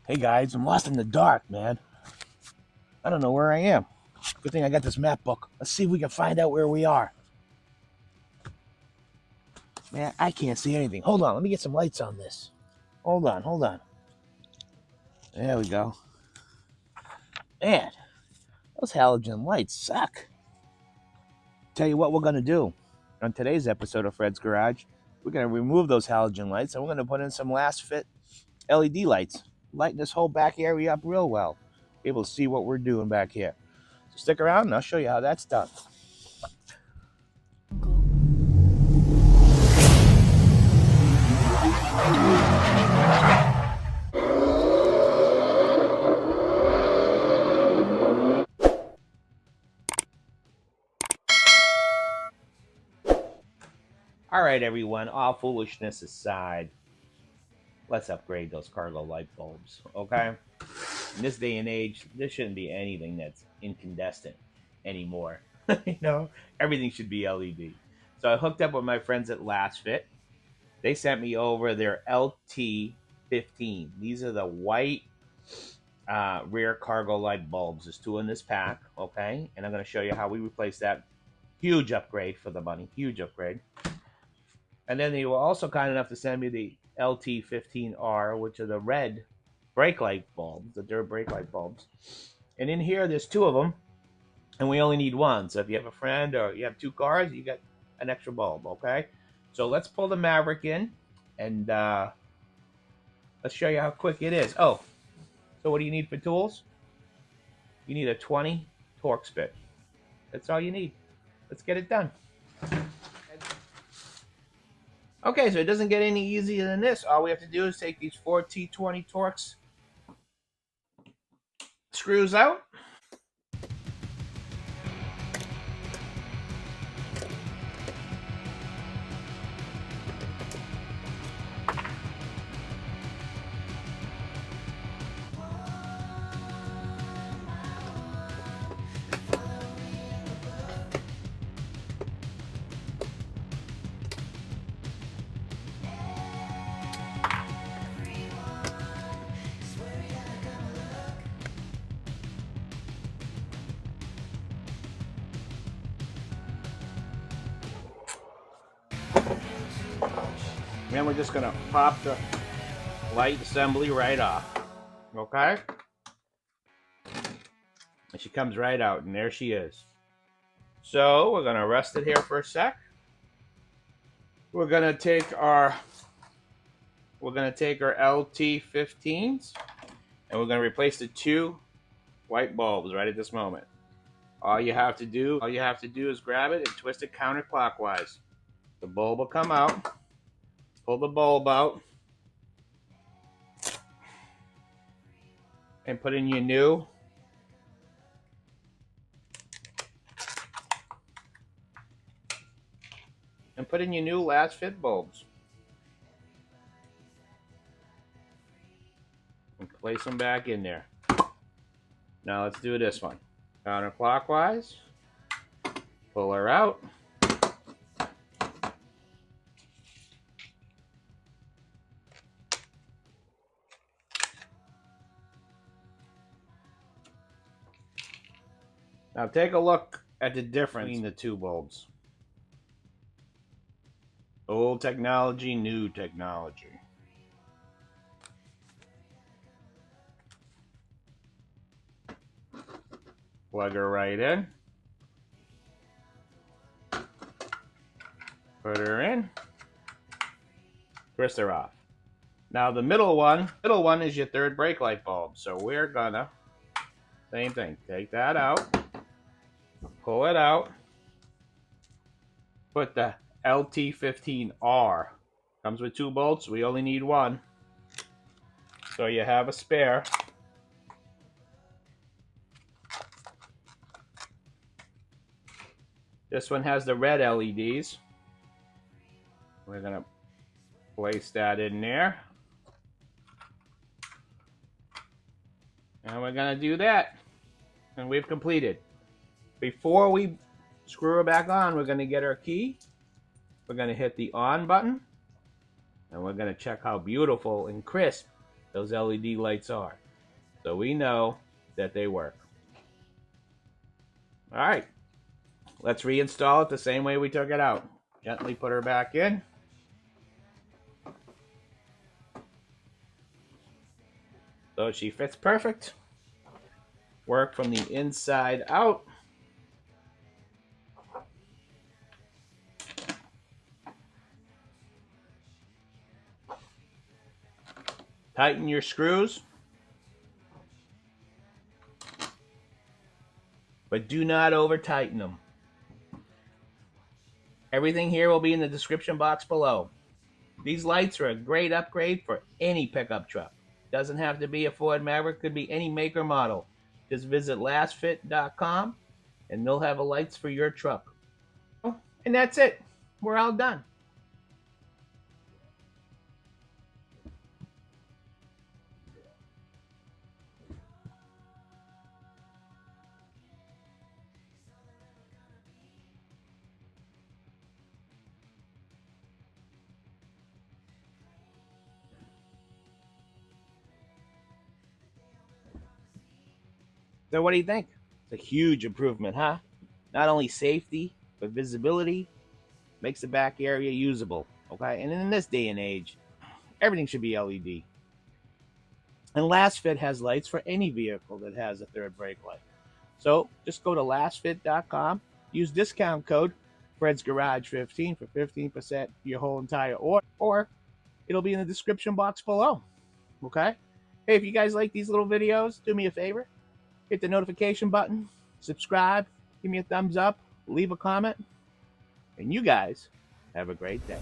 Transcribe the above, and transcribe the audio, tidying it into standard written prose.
Hey guys, I'm lost in the dark, man. I don't know where I am. Good thing I got this map book. Let's see if we can find out where we are. Man, I can't see anything. Hold on, let me get some lights on this. Hold on. There we go. Man, those halogen lights suck. Tell you what we're gonna do. On today's episode of Fred's Garage, we're gonna remove those halogen lights and we're gonna put in some Lasfit LED lights. Lighten this whole back area up real well. Be able to see what we're doing back here. So stick around and I'll show you how that's done. All right, everyone, all foolishness aside, let's upgrade those cargo light bulbs, okay? In this day and age, there shouldn't be anything that's incandescent anymore. Everything should be LED. So I hooked up with my friends at Lasfit. They sent me over their LT15. These are the white rear cargo light bulbs. There's two in this pack, okay? And I'm going to show you how we replace that. Huge upgrade for the money, huge upgrade. And then they were also kind enough to send me the LT15R, which are the red brake light bulbs, the dirt brake light bulbs. And in here, there's two of them, and we only need one. So if you have a friend or you have two cars, you got an extra bulb, okay? So let's pull the Maverick in, and let's show you how quick it is. Oh, so what do you need for tools? You need a 20 Torx bit. That's all you need. Let's get it done. Okay, so it doesn't get any easier than this. All we have to do is take these 4 T20 Torx screws out. And we're just gonna pop the light assembly right off, okay? And she comes right out, and there she is. So we're gonna rest it here for a sec. We're gonna take our LT15s, and we're gonna replace the two white bulbs right at this moment. All you have to do is grab it and twist it counterclockwise. The bulb will come out. Pull the bulb out and put in your new Lasfit bulbs. And place them back in there. Now let's do this one. Counterclockwise. Pull her out. Now take a look at the difference between the two bulbs. Old technology, new technology. Plug her right in. Put her in. Twist her off. Now the middle one is your third brake light bulb. So we're gonna, same thing, take that out. Pull it out. Put the LT15R. Comes with two bolts. We only need one. So you have a spare. This one has the red LEDs. We're going to place that in there. And we're going to do that. And we've completed. Before we screw her back on, we're going to get our key. We're going to hit the on button. And we're going to check how beautiful and crisp those LED lights are. So we know that they work. All right, let's reinstall it the same way we took it out. Gently put her back in. So she fits perfect. Work from the inside out. Tighten your screws, but do not over tighten them. Everything here will be in the description box below. These lights are a great upgrade for any pickup truck. Doesn't have to be a Ford Maverick, could be any make or model. Just visit lasfit.com and they'll have lights for your truck. And that's it. We're all done. So what do you think? It's a huge improvement, huh? Not only safety, but visibility, makes the back area usable. Okay, and in this day and age, everything should be LED. And Lasfit has lights for any vehicle that has a third brake light. So just go to lasfit.com, use discount code Fred's Garage 15 for 15% your whole entire order, or it'll be in the description box below. Okay? Hey, if you guys like these little videos, do me a favor, hit the notification button, subscribe, give me a thumbs up, leave a comment, and you guys have a great day.